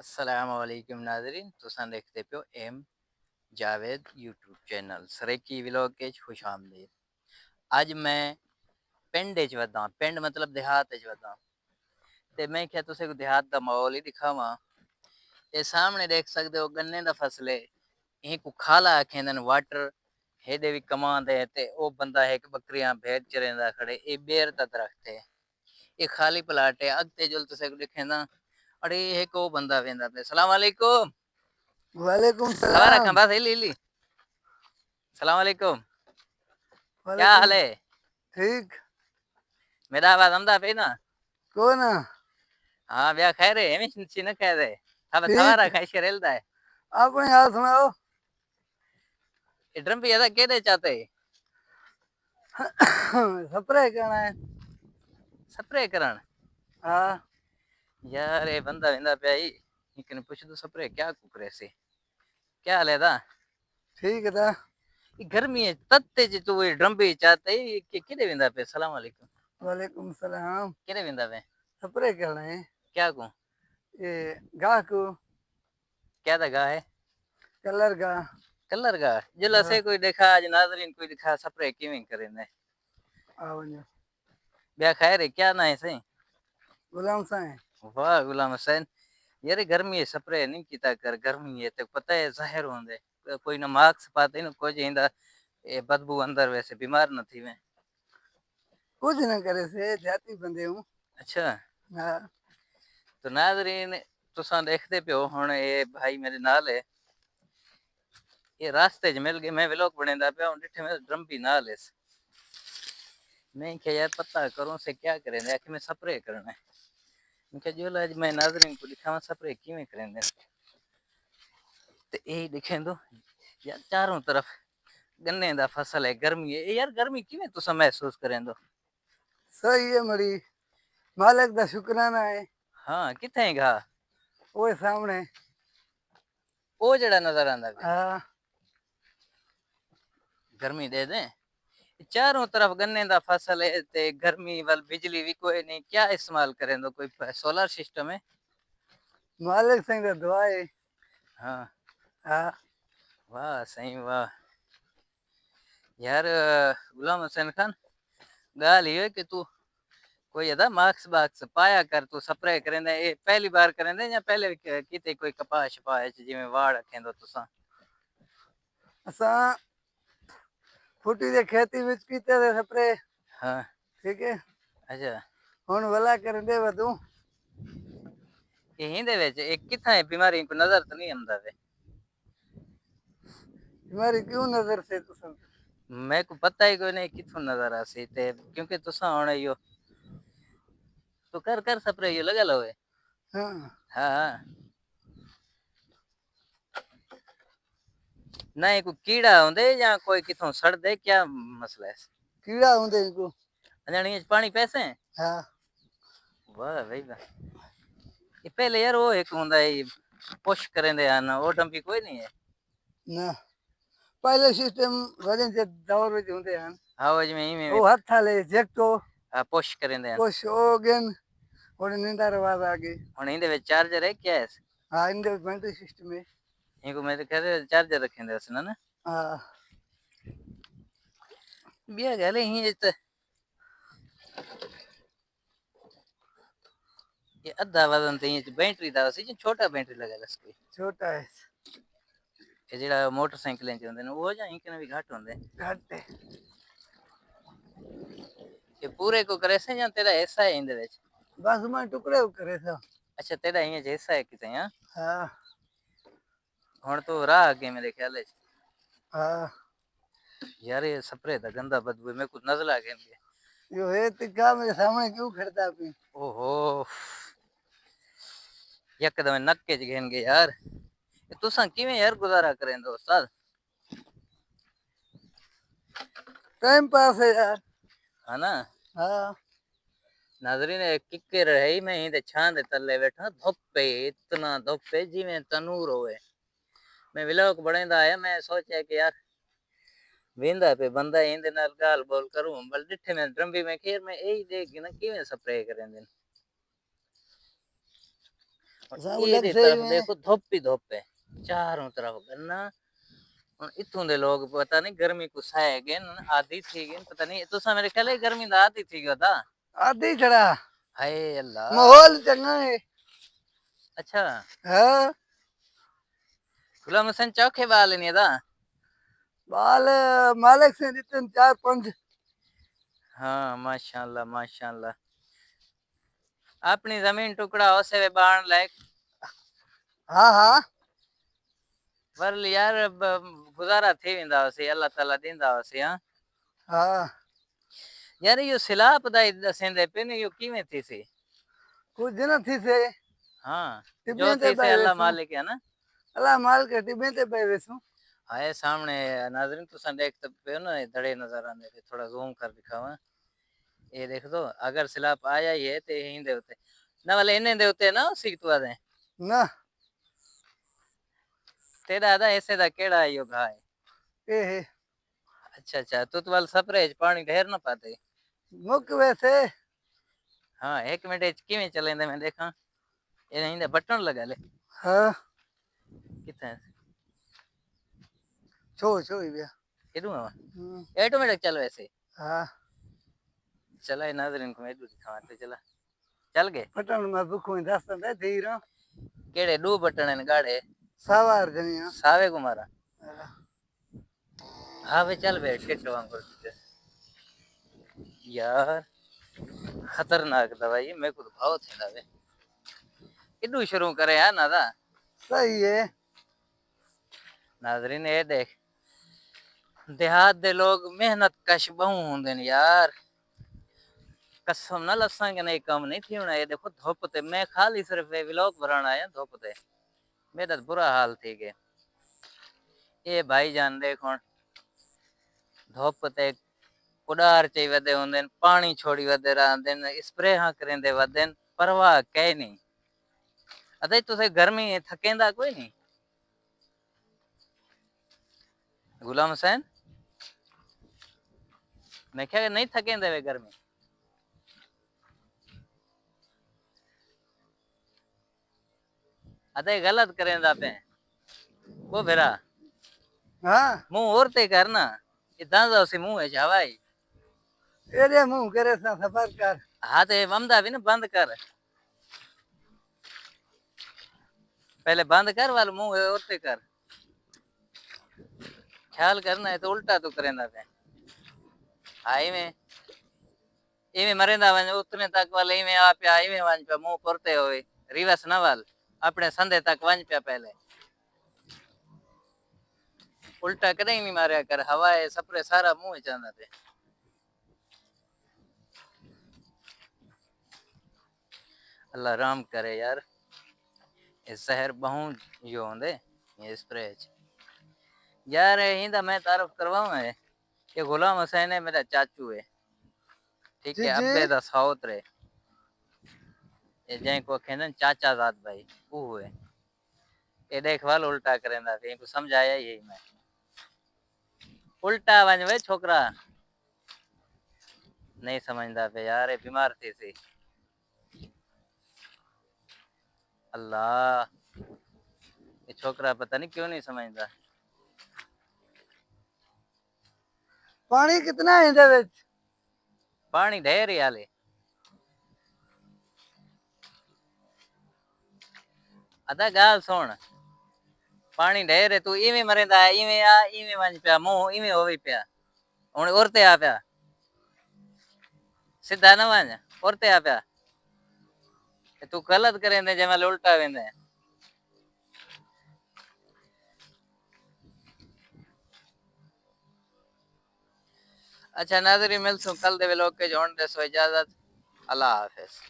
अस्सलामुअलैकुम नाज़रीन तुसां देखते पियो M Javed YouTube channel Saraiki vlog के खुश आमदीद। अज मैं पिंड च वधा पिंड मतलब देहात च वधा ते मैं क्या तुसे को देहात दा माहौल ही दिखावा। ये सामने देख सकते हो गन्ने दा फसल है। यहीं को खाला आखेंदन वाटर हेदे भी कमान दे ते ओ बंदा है कि बकरियां भेड़ चरेंदा खड़े ए बेर दा दरख्त है। ये खाली प्लाट है अगते जुल तुसे को दिखेंदा अरे एक ओ बंदा वेंदा पे सलाम वालेकुम वालेकुम खबर सलाम। रखा बस हिली हिली सलाम वालेकुम क्या वालेकुम। हाल है ठीक मेरा आवाज आमदा पे ना। कौन है? हाँ ब्याह खैर है हमें ची न कह दे अब थवारा ठीक खाई शरेलदा है अपने हाल सुनाओ। ये ड्रम पे ऐसा कह दे चाहते स्प्रे करना है। स्प्रे करन हाँ यार ये बंदा वेंदा पे आई इकने पूछ दो स्प्रे क्या कुकरे से क्या हाल है दा ठीक है था। ये गर्मी है तत्ते जी तू ये ड्रम पे चाहते ये किदे वेंदा पे सलाम वालेकुम वालेकुम सलाम। किदे वेंदा पे स्प्रे करना है क्या को ये गाह को क्या दगा है कलर का। कलर का जला हाँ से कोई देखा आज नाजरीन कोई दिखा स्प्रे किवें करे ने आओ जो ब्याह खैर है क्या ना है सही गुलाम साहब। वाह गुलाम हुसैन यार गर्मी है स्प्रे नहीं कीता कर गर्मी है तो पता है जाहिर होंदे कोई ना मास्क पाते न कोई जिंदा ये बदबू अंदर वैसे बीमार न थी मैं कुछ न करे से जाती बंदे हूँ। अच्छा हाँ तो नाजरीन तुसा देखते पियो हुन ये भाई मेरे नाल है ये रास्ते च मिल गए मैं व्लॉग बनेंदा पिया हूं डिठे में ड्रम भी नाल है मैं क्या यार पता करूं से क्या करें आखिर में स्प्रे करना है मैं क्या जो आज मैं नाजरीन को दिखावा स्प्रे किवें करेंदे ते यही दिखें दो यार चारों तरफ गन्ने दा फसल है गर्मी है यार गर्मी किवें तुसा महसूस करेंदो सही है मरी मालिक का शुक्राना है। हाँ किथे गा वो सामने। ओ जड़ा नजर आंदा पे हाँ गर्मी दे दे चारों तरफ गन्ने दा फसल है ते गर्मी वाल बिजली भी कोई नहीं क्या इस्तेमाल करें दो कोई सोलर सिस्टम है मालिक सिंह का दुआ है। हाँ हाँ वाह सही वाह यार गुलाम हुसैन खान गाल ये है कि तू कोई अदा मार्क्स बाक्स पाया कर तू स्प्रे करेंदे ये पहली बार करेंदे या पहले किते कोई कपास छपाए जिवें वाड़ रखेंदो तुसा असा फुटी दे खेती विच कीते दे स्प्रे। हाँ ठीक है अच्छा हुन वला कर दे वदू। यहीं दे विच एक किथा है बीमारी को नजर तो नहीं आंदा वे तुम्हारी क्यों नजर से तुम? मैं को पता ही कोई नहीं किथों नजर आ सी ते क्योंकि तुसा हुन यो तो कर कर स्प्रे यो लगा लो हाँ हाँ नहीं कोई कीड़ा होंदे या कोई किथों सड़ दे क्या मसला है कीड़ा होंदे इनको। अजानी पानी पैसे हाँ वाह भाई वाह ये पहले यार वो एक होंदा है पुश करेंदे आना वो डंपी कोई नहीं है ना पहले सिस्टम वजन से दौर में होंदे हैं। आवाज में ही में वो हाथ थाले जेको पुश करेंदे आन कुछ ओगन और निंदा रवाज आगे। हुन इंदे विच चार्जर है क्या है हाँ इंदे बैटरी सिस्टम है। इनको मैं तो कह रहे चार्जर रखेंदे असना ना हाँ बिया गले ही ये अद्धा वजन ते ये बैटरी दा सी छोटा बैटरी लगा लस कोई छोटा है। ये जेड़ा मोटरसाइकिलें च होंदे ने वो जां इनकने भी घट होंदे घट है। ये पूरे को करे से या तेरा हिस्सा है इंदे विच बस मैं टुकड़े करे था। अच्छा तेरा ये हिस्सा है किते हां हाँ हुन तो राह आगे मेरे ख्याल है हाँ यार ये स्प्रे दा गंदा बदबू है, मेरे को नजला गया यो है तिका मेरे सामने क्यों खड़ता पी? ओहो यकदम नक्के च घेन गए यार ये तुसा किवें यार गुजारा करें दोस्त टाइम पास है यार। है ना हाँ नाजरीन किकर है ही मैं ही छां दे तले बैठा धुप है इतना धुप है जिवें तनूर होए मैं व्लॉग बनेंदा आया मैं सोचा कि यार वेंदा पे बंदा इंदे नाल गाल बोल करूं बल डिठे में ड्रम्बी में खैर मैं यही देख ना किवें स्प्रे करें दिन उलग ਇਹਦੀ सही तरफ में देखो धुप ही धुप है चारों तरफ गन्ना ਹੁਣ ਇਥੋਂ ਦੇ ਲੋਕ ਪਤਾ ਨਹੀਂ ਗਰਮੀ ਕੋ ਸਹਿਗੇ ਆਦੀ ਸੀਗੇ ਪਤਾ ਨਹੀਂ ਤੁਸੀਂ ਮੇਰੇ ਖਿਆਲ ਗਰਮੀ ਦਾ ਆਦੀ ਸੀਗਾ ਉਹਦਾ आधी चढ़ा ਹਾਏ ਅੱਲਾ माहौल चंगा है ਅੱਛਾ हाँ ਗੁਲਾਮ ਹਸਨ ਚੌਕੇ ਵਾਲੇ ਨਹੀਂ ਇਹਦਾ बाल मालिक से दिते 4-5 हाँ माशाल्लाह माशाल्लाह अपनी जमीन टुकड़ा होसे वे बाण लायक हाँ हाँ वरल यार गुजारा थी वेंदा होसे अल्लाह ताला दींदा होसे हां हाँ यार यो सिलाप दा दसेंदे पे ने यो किवें थी सी कुछ दिन थी से हाँ जो टिब्बे ते थी से पे अल्लाह वेसू मालिक है ना अल्लाह माल के टिब्बे ते पे वेसू हाय सामने नाजरीन तुसा देखते पे ना ये धड़े नजर आने थे थोड़ा जूम कर दिखावा ये देख दो अगर सिलाप आया ही है ते ही दे होते ना वाले इन्हें दे होते ना सीख तो दे ना तेरा आदा ऐसे दा केड़ा है यो घाय ए है अच्छा अच्छा तू तो वाल सप्रेज पानी ढेर ना पाते मुक वैसे हाँ एक मिनट किवें चलेंदे मैं देखा ये नहीं दे बटन लगा ले हाँ कितने छो छो ही गया किदू ऑटोमेटिक चल वैसे हाँ चला ये नाजरीन को मैं दिखाते चला चल गए पटन में भूखों दस्ता दे धीरा केड़े दो बटन है गाड़े सवार जनिया सावे को मारा हाँ वे चल बैठ के टवांग यार खतरनाक दवाई मेरे को भाव थे ना वे किदू शुरू करे यार नादा सही है नाजरीन ये देख देहात दे लोग मेहनत कश बहु होंदे ने यार कसम ना लसांगे नहीं काम नहीं थी होना ये देखो धूप ते मैं खाली सिर्फ ये व्लॉग बनाना आया धूप ते मेरा तो बुरा हाल थी के ये भाई जान देखो धूप ते कुडार चे वदे होंदे पानी छोड़ी वदे रहंदे स्प्रे हां करेंदे वदे परवाह कह नहीं अदे तुसे गर्मी थकेंदा कोई नहीं गुलाम हुसैन मैं क्या नहीं थकेंदे वे गर्मी अदे गलत करेंदा पे वो भेरा हाँ मुंह और ते करना ये दांदा से मुंह है जावाई एरे मुंह करे सा सफर कर हाथ वमदा भी ना बंद कर पहले बंद कर वाल मुंह और ते कर ख्याल करना है तो उल्टा तो करेंदा पे आई में इवें मरेंदा वन उतने तक वाले इवें आ पे इवें वन पे मुंह परते होए रिवर्स ना वाल अपने संदे तक वन पे पहले उल्टा कदे नहीं मारया कर हवाए सपरे सारा मुंह चांदा थे अल्लाह राम करे यार ये शहर बहु यो होंदे ये स्प्रे यार इंदा मैं तारुफ करवाऊं है ये गुलाम हुसैन है मेरा चाचू है ठीक जी है जी अब्बे दा साउत रे ये जै को कहंदे चाचा जात भाई वो है ये देखभाल उल्टा करेंदा थे को समझाया यही मैं उल्टा वंज वे छोकरा नहीं समझदा पे यार ये बीमार थे से अल्लाह ये छोकरा पता नहीं क्यों नहीं समझदा पानी कितना है इधर विच पानी ढेर ही हाले अदा गाल सुन पानी ढेर है तू इवें मरेंदा इवें आ इवें वंज पिया मुंह इवें होवी पिया हुन औरते आ पिया सीधा न वंज औरते आ पिया तू गलत करेंदे जे मैं उल्टा वेंदे अच्छा नाज़रीन मिलसूं कल दे व्लॉग के जोड़ दे सो इजाजत अल्लाह हाफिज